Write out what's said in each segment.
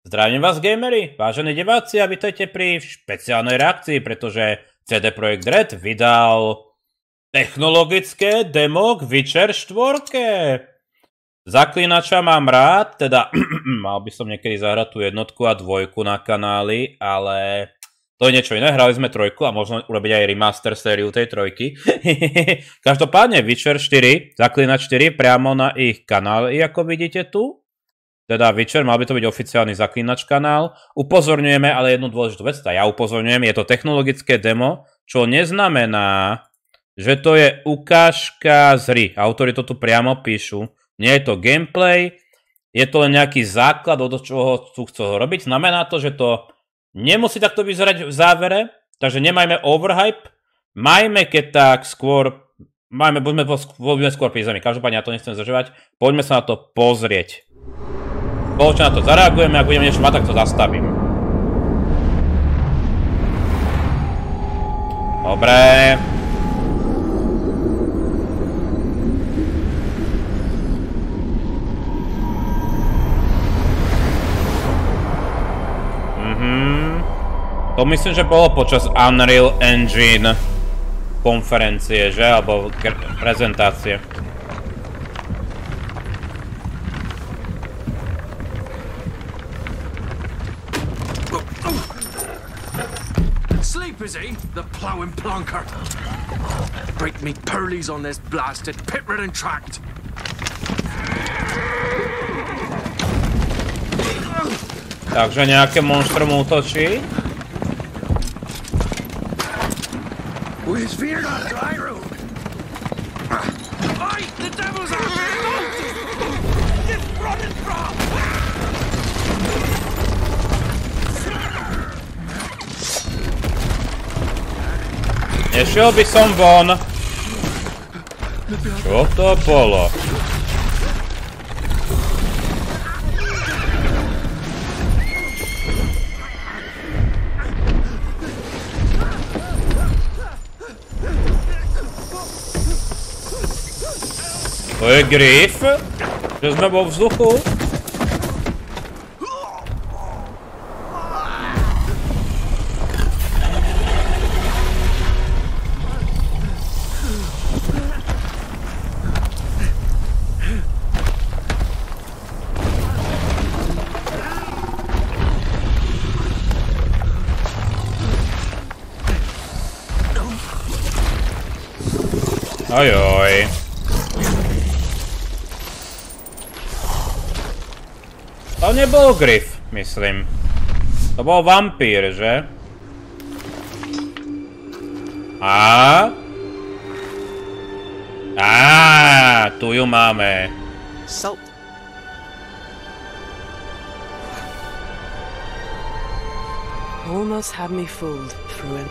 Zdravím vás, gamery, vážení diváci, a vítajte pri špeciálnej reakcii, pretože CD Projekt Red vydal technologické demo k Witcher 4. Zaklínača mám rád, teda mal by som niekedy zahrať tú jednotku a dvojku na kanály, ale to je niečo iné, hrali sme trojku a možno urobiť aj remaster sériu tej trojky. Každopádne Witcher 4, Zaklínač 4 priamo na ich kanály, ako vidíte tu. Teda Witcher, mal by to byť oficiálny Zaklínač kanál. Upozorňujeme, ale jednu dôležitú vec, ja upozorňujem, je to technologické demo, čo neznamená, že to je ukážka z hry. Autori to tu priamo píšu. Nie je to gameplay, je to len nejaký základ, od čoho tu chcú robiť. Znamená to, že to nemusí takto vyzerať v závere, takže nemajme overhype, majme keď tak skôr, buďme skôr pri zemi. Každopádne ja to nechcem zdržovať, poďme sa na to pozrieť. Spoločne na to zareagujeme, ak budeme niečo mať, tak to zastavím. Dobre. To myslím, že bolo počas Unreal Engine konferencie, že? Alebo prezentácie. Sleep, is he? The plowing plonker. Break me pearlies on this blasted pit-ridden tract. Takže nejaké monštrum útočí. Where's feared on dry road? Oi! The devil's out there! Just running from! Nešiel by som von. Čo to bolo? To je grif? Že sme vo vzduchu? Ojoj. To nebol grif, myslím. To bol vampír, že? Tu ju máme. Salt. Almost had me fooled through it.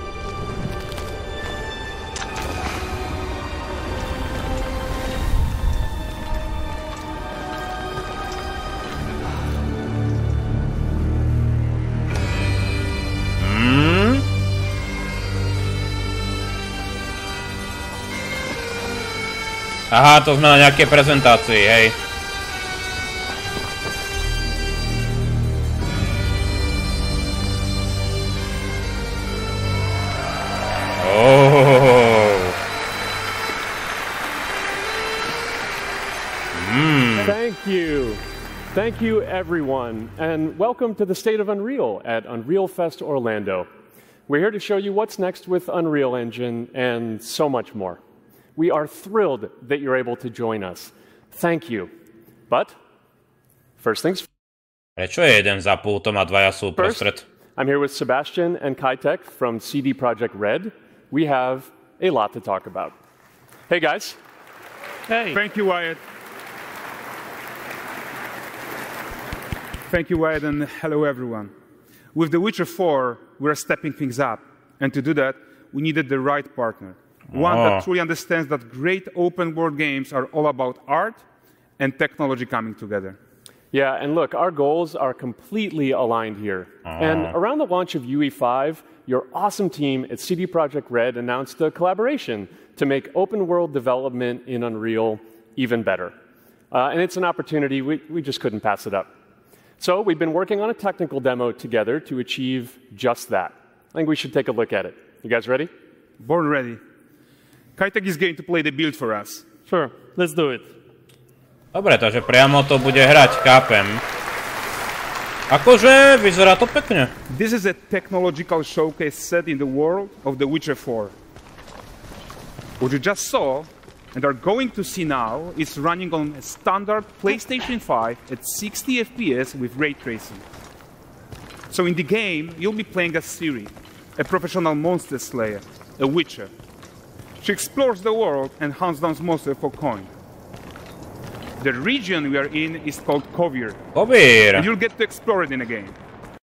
Aha, to sme na nejakej prezentácii, hej. Thank you, everyone, and welcome to the State of Unreal at Unreal Fest Orlando. We're here to show you what's next with Unreal Engine and so much more. We are thrilled that you're able to join us. Thank you. But, first things Prečo je jeden za pultom a dvaja sú prostred? I'm here with Sebastian and Kitek from CD Projekt Red. We have a lot to talk about. Hey, guys. Hey. Thank you, Wyatt. Thank you, Wyatt, and hello, everyone. With The Witcher 4, we're stepping things up. And to do that, we needed the right partner. One that truly understands that great open-world games are all about art and technology coming together. Yeah, and look, our goals are completely aligned here. And around the launch of UE5, your awesome team at CD Projekt Red announced a collaboration to make open-world development in Unreal even better. And it's an opportunity, we just couldn't pass it up. So we've been working on a technical demo together to achieve just that. I think we should take a look at it. You guys ready? Born ready. Kajtek is going to play the build for us. Sure, let's do it. Dobre, takže priamo to bude hrať, chápem. Akože, vyzerá to pekne. This is a technological showcase set in the world of The Witcher 4. What you just saw and are going to see now is running on a standard PlayStation 5 at 60 FPS with ray tracing. So in the game, you'll be playing as Ciri, a professional monster slayer, a witcher. She explores the world and hunts down monsters for coin. The region we are in is called Kovir. Kovir. And you'll get to explore it in a game.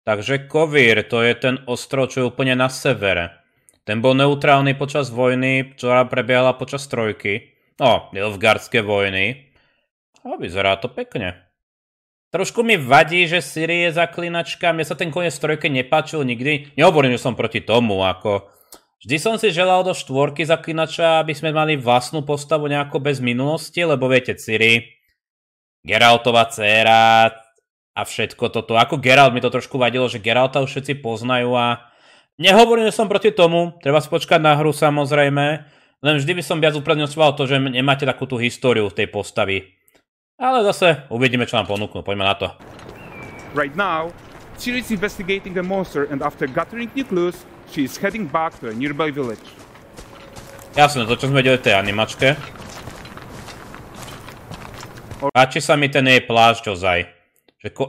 Takže Kovir, to je ten ostrov, čo je úplne na severe. Ten bol neutrálny počas vojny, ktorá prebiehala počas trojky. No, Nilfgaardské vojny. A vyzerá to pekne. Trošku mi vadí, že Ciri je zaklínačka. Mne sa ten koniec trojke nepáčil nikdy. Nehovorím, že som proti tomu, ako... Vždy som si želal do štvorky Zaklínača, aby sme mali vlastnú postavu nejako bez minulosti, lebo viete, Ciri, Geraltova dcéra a všetko toto. Ako Geralt mi to trošku vadilo, že Geralta už všetci poznajú a nehovorím, že som proti tomu, treba si počkať na hru samozrejme, len vždy by som viac uprednostňoval to, že nemáte takú tú históriu tej postavy. Ale zase uvidíme, čo nám ponúknú, poďme na to. Right now, Ciri is investigating the monster and after gathering new clues, she is heading back to a nearby village. Jasné, to čo sme videli v tej animačke. Páči sa mi ten jej plášť ozaj.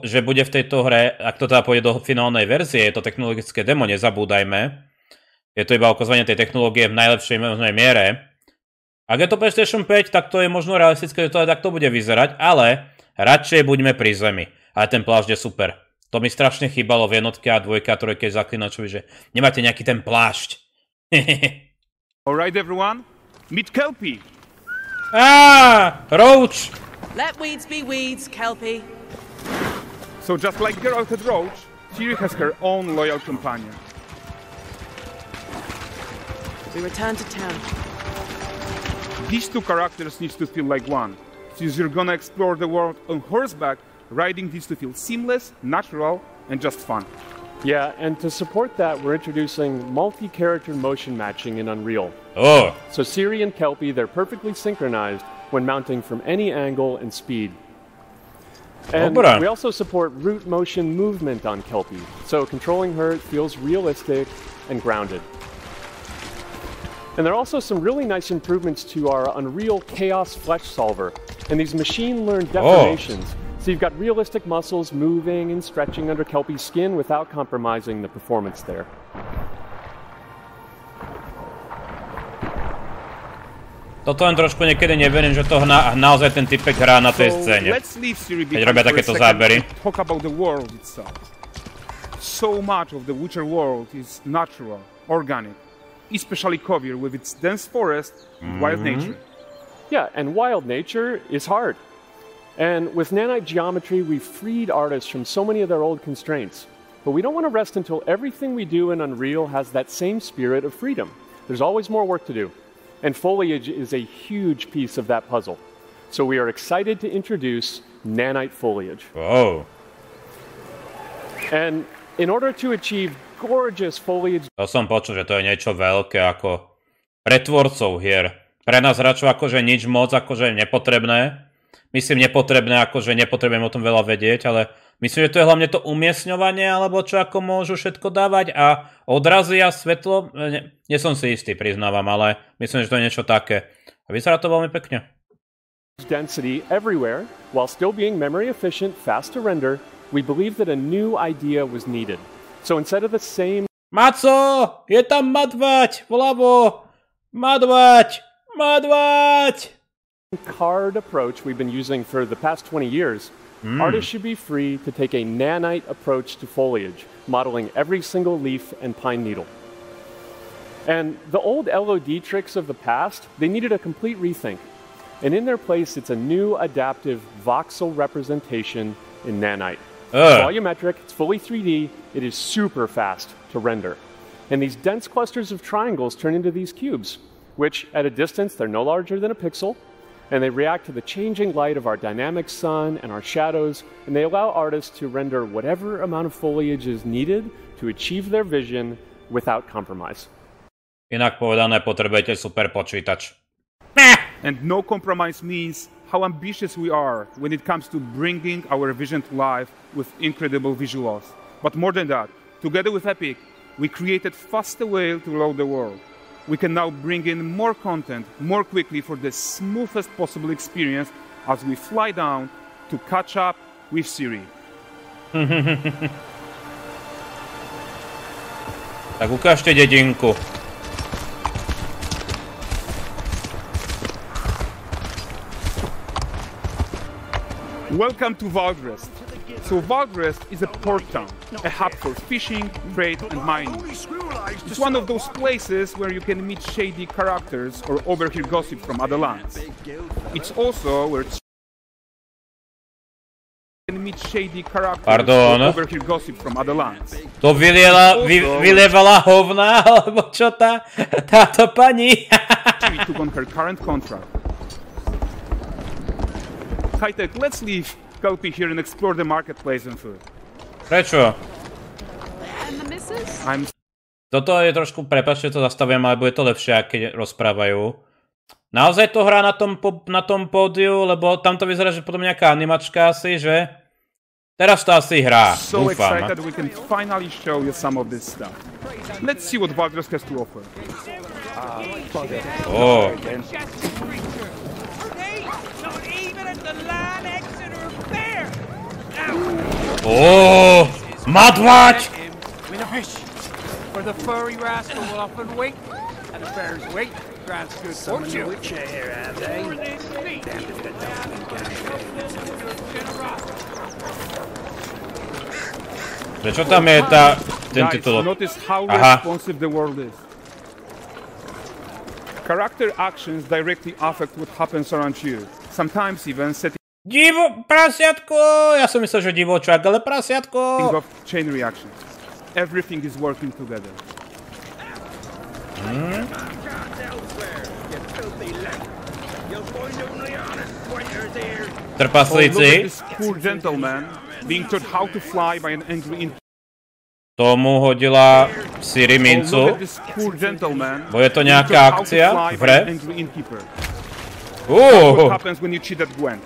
Že bude v tejto hre, ak to teda pôjde do finálnej verzie, je to technologické demo, nezabúdajme. Je to iba ukazovanie tej technológie v najlepšej možnej miere. Ak je to PlayStation 5, tak to je možno realistické, že to aj takto bude vyzerať, ale radšej buďme pri zemi. Ale ten plášť je super. To mi strašne chýbalo v jednotke a dvojke a trojke Zaklínačovi, že nemáte nejaký ten plášť. Alright everyone, meet Kelpie. Roach! Let weeds be weeds, Kelpie. So just like Geralt had Roach, Ciri has her own loyal companion. We return to town. These two characters need to feel like one. Since you're gonna explore the world on horseback, riding needs to feel seamless, natural, and just fun. Yeah, and to support that, we're introducing multi-character motion matching in Unreal. Oh. So Ciri and Kelpie, they're perfectly synchronized when mounting from any angle and speed. And we also support root motion movement on Kelpie, so controlling her feels realistic and grounded. And there are also some really nice improvements to our Unreal Chaos Flesh Solver and these machine-learned deformations. So you've got realistic muscles moving and stretching under Kelpie's skin without compromising the performance there. Toto len trošku niekedy neverím, že to naozaj ten typek hrá na tej scéne. Keď robia takéto zábery. Talk about the world itself. So much of the Witcher world is natural, organic, especially Kovir with its dense forest and wild nature. Yeah, and wild nature is hard. And with nanite geometry, we've freed artists from so many of their old constraints. But we don't want to rest until everything we do in Unreal has that same spirit of freedom. There's always more work to do. And foliage is a huge piece of that puzzle. So we are excited to introduce nanite foliage. Whoa. And in order to achieve gorgeous foliage... To som počul, že to je niečo veľké ako pre tvorcov hier. Pre nás hráčov akože nič moc, akože nepotrebné. Myslím nepotrebné, akože nepotrebujem o tom veľa vedieť, ale myslím, že to je hlavne to umiestňovanie, alebo čo ako môžu všetko dávať a odrazy a svetlo. Nie som si istý, priznávam, ale myslím, že to je niečo také. A vyzerá to veľmi pekne. Density everywhere, while still being memory efficient, fast to render, we believe that a new idea was needed. So instead of the same... Maco! Je tam madvať! Vľavo! Madvať! Madvať! Card approach we've been using for the past 20 years, artists should be free to take a nanite approach to foliage, modeling every single leaf and pine needle. And the old LOD tricks of the past, they needed a complete rethink. And in their place, it's a new adaptive voxel representation in nanite. It's volumetric, it's fully 3D, it is super fast to render. And these dense clusters of triangles turn into these cubes, which at a distance, they're no larger than a pixel. and they react to the changing light of our dynamic sun and our shadows, and they allow artists to render whatever amount of foliage is needed to achieve their vision without compromise. Inak povedané, potrebujete super počítač. And no compromise means how ambitious we are when it comes to bringing our vision to life with incredible visuals. But more than that, together with Epic, we created faster way to load the world. We can now bring in more content more quickly for the smoothest possible experience as we fly down to catch up with Siri. Tak ukážte dedinku. Welcome to Valgrest. So Valgrest is a port town, a hub for fishing, trade and mining. It's one of those places where you can meet shady characters or overhear gossip from other lands. It's also where you can meet shady characters or overhear gossip from other lands. To vylievala hovna, alebo čo táto pani? She took on her current contract. High-tech, let's leave Kelpie here and explore the marketplace and food. Prečo? And the missus? Toto je trošku, prepáčte, to zastavujem, ale bude to lepšie, keď rozprávajú. Naozaj to hrá na tom pódiu, lebo tam to vyzerá, že potom nejaká animačka asi, že? Teraz to asi hrá, so dúfam. Excited we can finally show you some of this stuff. Let's see what Valgrest has to offer. Oh. Oh, madvať! For the furry rascal will often wait, and a bear's weight grants good fortune. Prečo tam je ten titulok? Notice how responsive the world is. Character actions directly affect what happens around you. Sometimes even setting Prasiatko! Ja som myslel, že divočák, ale prasiatko! of chain reactions. Everything is working together. Trpaslíci. This poor gentleman being taught how to fly by an angry Tomu hodila Siri mincu. Bo je to nejaká akcia v hre. What happens when you cheat at Gwent?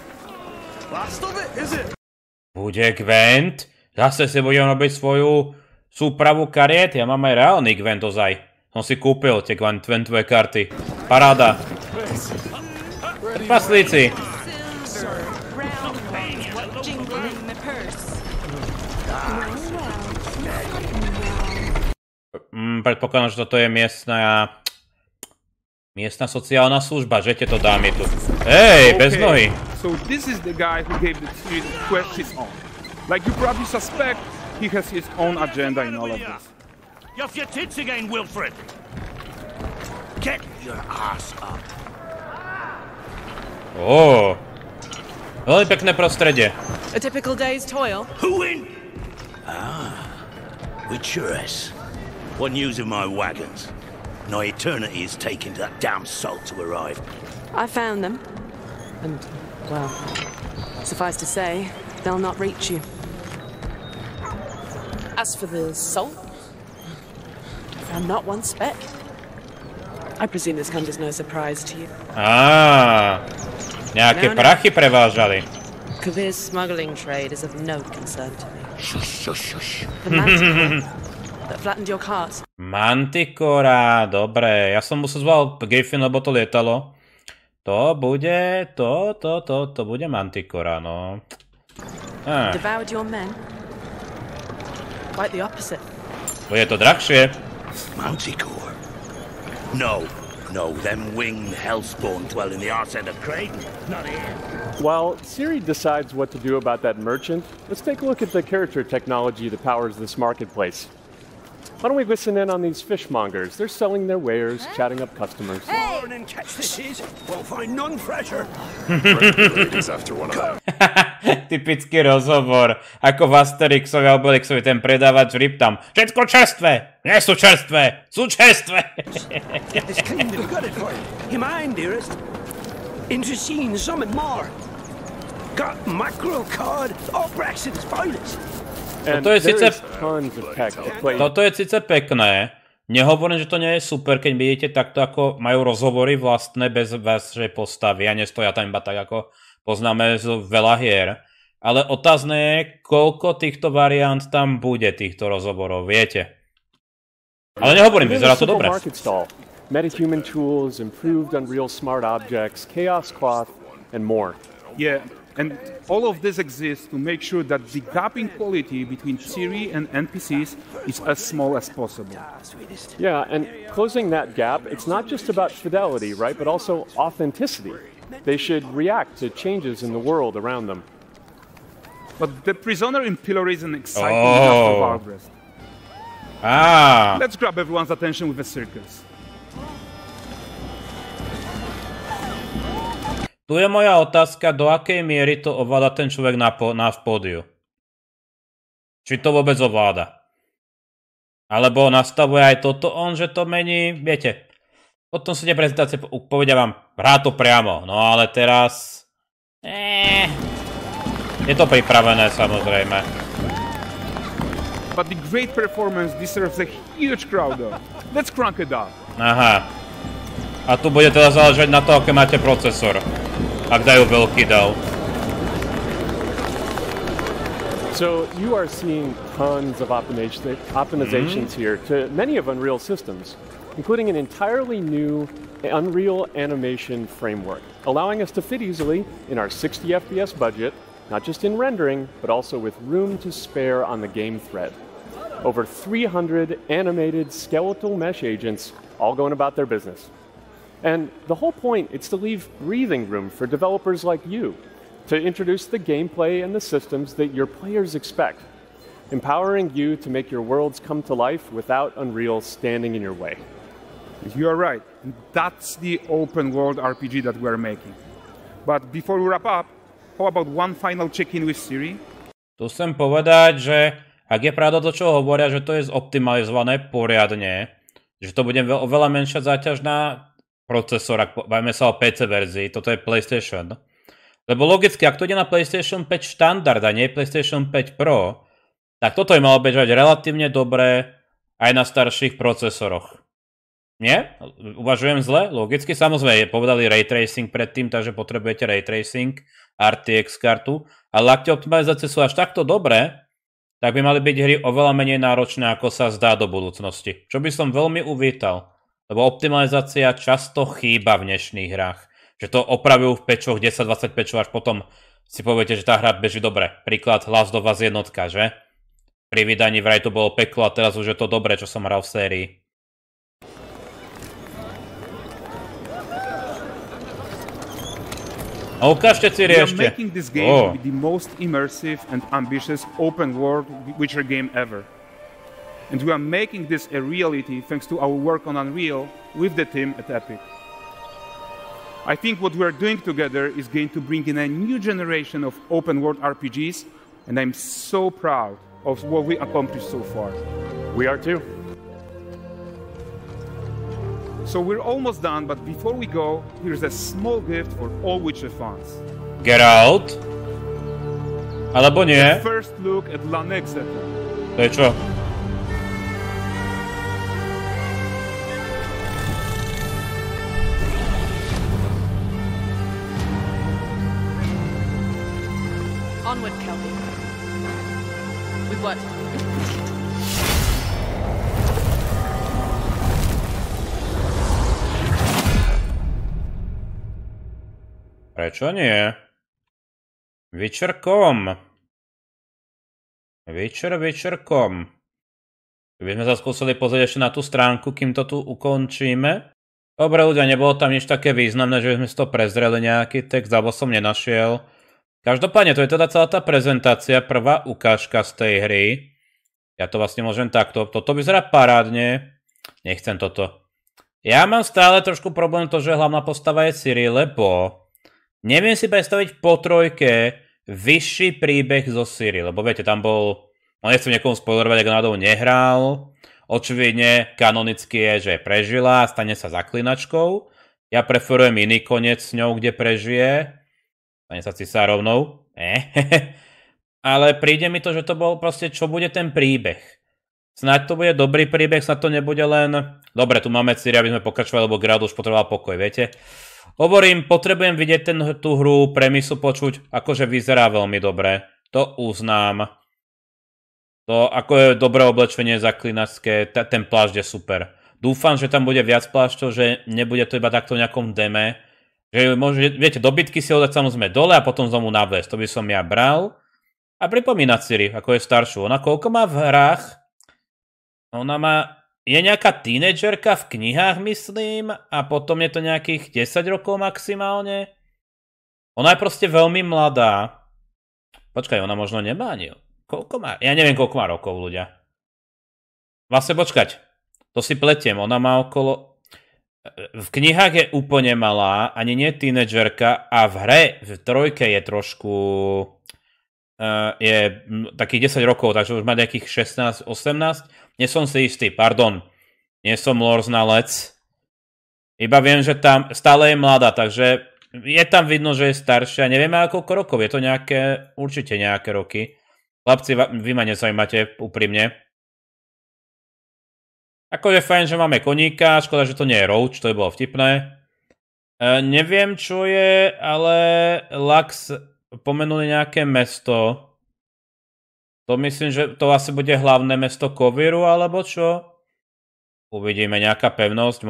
Bude Gwent? Zase si budem robiť svoju súpravu kariet? Ja mám aj reálny Gwent ozaj. Som si kúpil tie Gwentové karty. Paráda. Paslíci. Predpokladám, že toto je miestna sociálna služba, že to dámy tu. Hej, bez nohy. So this is the guy who gave the quest his own. Like you probably suspect, he has his own agenda in all of this. You're off your tits again, Wilfred. Get your ass up. Veľmi pekné prostredie. A typical day's toil. Who in? Witcheress. What news of my wagons? No eternity is taking that damn salt to arrive. I found them. And, well, suffice to say, they'll not reach you. As for the salt, I found not one speck. I presume this comes as no surprise to you. Nejaké prachy prevážali. Kavir's smuggling trade is of no concern to me. Shush, shush, shush. The manticore that flattened your cart. Manticora, dobre. Ja som mu zval Griffin, lebo to lietalo. To bude Manticora, no. Devoured your men? Quite the opposite. Bude to drahšie. Manticore? No, them winged hellspawn dwell in the arse end of Creighton, not here. While Siri decides what to do about that merchant, let's take a look at the character technology that powers this marketplace. Why don't we listen in on these fishmongers? They're selling their wares, chatting up customers. Hey! And catch this is, won't find none fresher. Typický rozhovor. Ako v Asterixovi alebo Obelixovi ten predávač ryb tam. Všetko čerstvé! Nie sú čerstvé! Sú čerstvé! You mind, dearest? into seeing something more. Got macro card, all Braxton's finest. Toto je síce pekné. Nehovorím, že to nie je super, keď vidíte takto, ako majú rozhovory vlastné bez vašej postavy a nestoja tam iba tak, ako poznáme z veľa hier. Ale otázne je, koľko týchto variant tam bude, týchto rozhovorov, viete. Ale nehovorím, vyzerá to dobre. Metahuman tools, improved Unreal smart objects, chaos cloth, and more. Yeah, and all of this exists to make sure that the gap in quality between Siri and NPCs is as small as possible. Yeah, and closing that gap, it's not just about fidelity, right, but also authenticity. They should react to changes in the world around them. But the prisoner in pillory is an exciting enough for Barbara. Let's grab everyone's attention with a circus. Tu je moja otázka, do akej miery to ovláda ten človek na pódiu. Či to vôbec ovláda. Alebo nastavuje aj toto on, že to mení, viete. Potom si tie prezentácie povedia vám, hrá to priamo, no ale teraz... Je to pripravené, samozrejme. But the great performance deserves a huge crowd though. Let's crank it up. Aha. A tu bude teda záležať na to, aké máte procesor. Ak dajú veľký dav. So you are seeing tons of optimizations here to many of Unreal systems, including an entirely new Unreal animation framework, allowing us to fit easily in our 60 FPS budget, not just in rendering, but also with room to spare on the game thread. Over 300 animated skeletal mesh agents all going about their business. And the whole point is to leave breathing room for developers like you to introduce the gameplay and the systems that your players expect, empowering you to make your worlds come to life without Unreal standing in your way. You are right. That's the open world RPG that we're making. But before we wrap up, how about one final check-in with Siri? Tu chcem povedať, že ak je pravda to, čo hovoria, že to je zoptimalizované poriadne, že to bude oveľa menšia záťaž na procesor, ak bavíme sa o PC verzii, toto je PlayStation. Lebo logicky, ak to ide na PlayStation 5 štandard a nie PlayStation 5 Pro, tak toto je malo bežať relatívne dobre aj na starších procesoroch. Nie? Uvažujem zle? Logicky, samozrejme, povedali ray tracing predtým, takže potrebujete ray tracing, RTX kartu, ale ak tie optimalizácie sú až takto dobré, tak by mali byť hry oveľa menej náročné, ako sa zdá do budúcnosti. Čo by som veľmi uvítal. Lebo optimalizácia často chýba v dnešných hrách. Že to opravujú v pečoch 10-20 pečov, až potom si poviete, že tá hra beží dobre. Príklad Last of Us jednotka, že? Pri vydaní vraj to bolo peklo a teraz už je to dobré, čo som hral v sérii. A ukážte si Ešte. We are making this game the most immersive and ambitious open world Witcher game ever. And we are making this a reality thanks to our work on Unreal with the team at Epic. I think what we are doing together is going to bring in a new generation of open world RPGs, and I'm so proud of what we accomplished so far. We are too. So we're almost done, but before we go, here's a small gift for all Witcher fans. Get out. Alebo nie. The first look at La Nexeta. To je čo? Onward, Kelby. With what? Prečo nie? Witcher.com. Keby sme sa skúsili pozrieť ešte na tú stránku, kým to tu ukončíme. Dobre ľudia, nebolo tam nič také významné, že sme si to prezreli nejaký text, alebo som nenašiel. Každopádne, to je teda celá tá prezentácia, prvá ukážka z tej hry. Ja to vlastne môžem takto. Toto vyzerá parádne. Nechcem toto. Ja mám stále trošku problém to, že hlavná postava je Ciri, lebo neviem si predstaviť po trojke vyšší príbeh zo Ciri, lebo viete, tam bol, no nechcem niekomu spoilerovať, ak náhodou nehral, očividne kanonicky je, že prežila a stane sa zaklínačkou, Ja preferujem iný koniec s ňou, kde prežije. Stane sa cisárovnou. Ale príde mi to, že to bol proste, čo bude ten príbeh. Snáď to bude dobrý príbeh, snáď to nebude len... Dobre, tu máme Ciri, aby sme pokračovali, lebo Grad už potreboval pokoj, viete? Hovorím, potrebujem vidieť tú hru, premisu počuť, akože vyzerá veľmi dobre. To uznám. To, ako je dobré oblečenie zaklínačské, ten plášť je super. Dúfam, že tam bude viac plášťov, že nebude to iba takto v nejakom deme. Že môže, viete, dobytky si hodať samozrejme dole a potom znovu navést. To by som ja bral. A pripomínať Ciri, ako je staršiu. Ona koľko má v hrách? Ona má... Je nejaká tínedžerka v knihách, myslím, a potom je to nejakých 10 rokov maximálne. Ona je proste veľmi mladá. Počkaj, ona možno nemá ani... Koľko má? Ja neviem, koľko má rokov ľudia. Vlastne počkať. To si pletiem. Ona má okolo... V knihách je úplne malá, ani nie tínedžerka, a v hre, v trojke je trošku... je takých 10 rokov, takže už má nejakých 16, 18. Nie som si istý, pardon. Nie som lore znalec. Iba viem, že tam stále je mladá, takže je tam vidno, že je staršia. Nevieme, koľko rokov. Je to nejaké, určite nejaké roky. Chlapci, vy ma nezaujímate úprimne. Ako je fajn, že máme koníka, škoda, že to nie je roach, to by bolo vtipné. Neviem, čo je, ale Lux pomenuli nejaké mesto. To myslím, že to asi bude hlavné mesto Koviru, alebo čo? Uvidíme, nejaká pevnosť,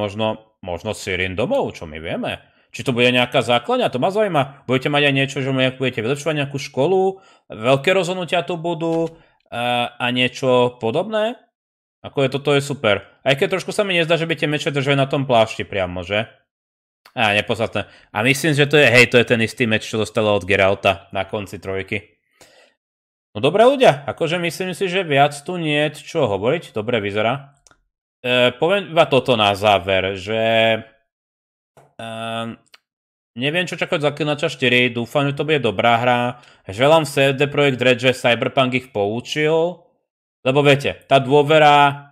možno Sirin domov, čo my vieme. Či to bude nejaká základňa, to ma zaujíma. Budete mať aj niečo, že budete vylepšovať nejakú školu, veľké rozhodnutia tu budú a niečo podobné? Ako je toto je super. Aj keď trošku sa mi nezdá, že by tie meče držali na tom plášti priamo, že? Nepodstatné. A myslím, že to je, hej, to je ten istý meč, čo dostala od Geralta na konci trojky. No dobré ľudia, akože myslím si, že viac tu nie je čo hovoriť. Dobre vyzerá. Poviem iba toto na záver, že... neviem, čo čakať Zaklínača 4, dúfam, že to bude dobrá hra. Želám CD Projekt Red, že Cyberpunk ich poučil. Lebo viete, tá dôvera,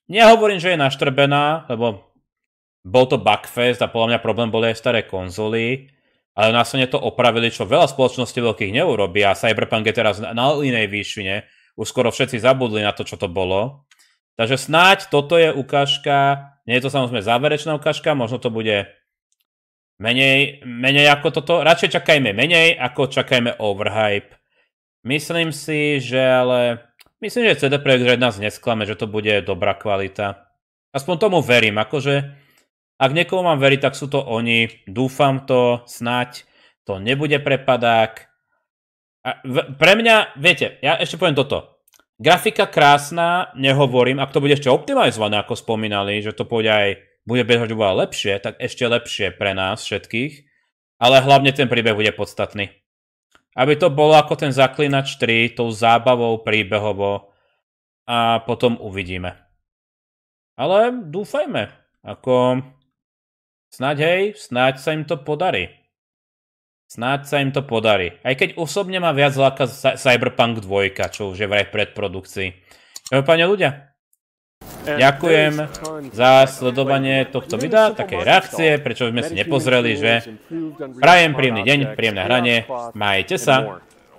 nehovorím, že je naštrbená, lebo bol to bugfest a podľa mňa problém boli aj staré konzoly, ale následne to opravili, čo veľa spoločností veľkých neurobí a Cyberpunk je teraz na inej výšine. Už skoro všetci zabudli na to, čo to bolo. Takže snáď toto je ukážka, nie je to samozrejme záverečná ukážka, možno to bude menej ako toto. Radšej čakajme menej, ako čakajme overhype. Myslím si, že myslím, že CD Projekt Red nás nesklame, že to bude dobrá kvalita. Aspoň tomu verím, akože ak niekomu mám veriť, tak sú to oni. Dúfam to, snáď to nebude prepadák. Pre mňa, viete, ja ešte poviem toto. Grafika krásna, nehovorím, ak to bude ešte optimalizované, ako spomínali, že to bude bežať oveľa lepšie, tak ešte lepšie pre nás všetkých. Ale hlavne ten príbeh bude podstatný. Aby to bolo ako ten Zaklínač 3, tou zábavou, príbehovo a potom uvidíme. Ale dúfajme, ako snáď sa im to podarí. Aj keď osobne má viac láka Cyberpunk 2, čo už je vraj v predprodukcii. Pane ľudia, ďakujem za sledovanie tohto videa, takej reakcie, prečo sme si nepozreli, že prajem príjemný deň, príjemné hranie, majte sa.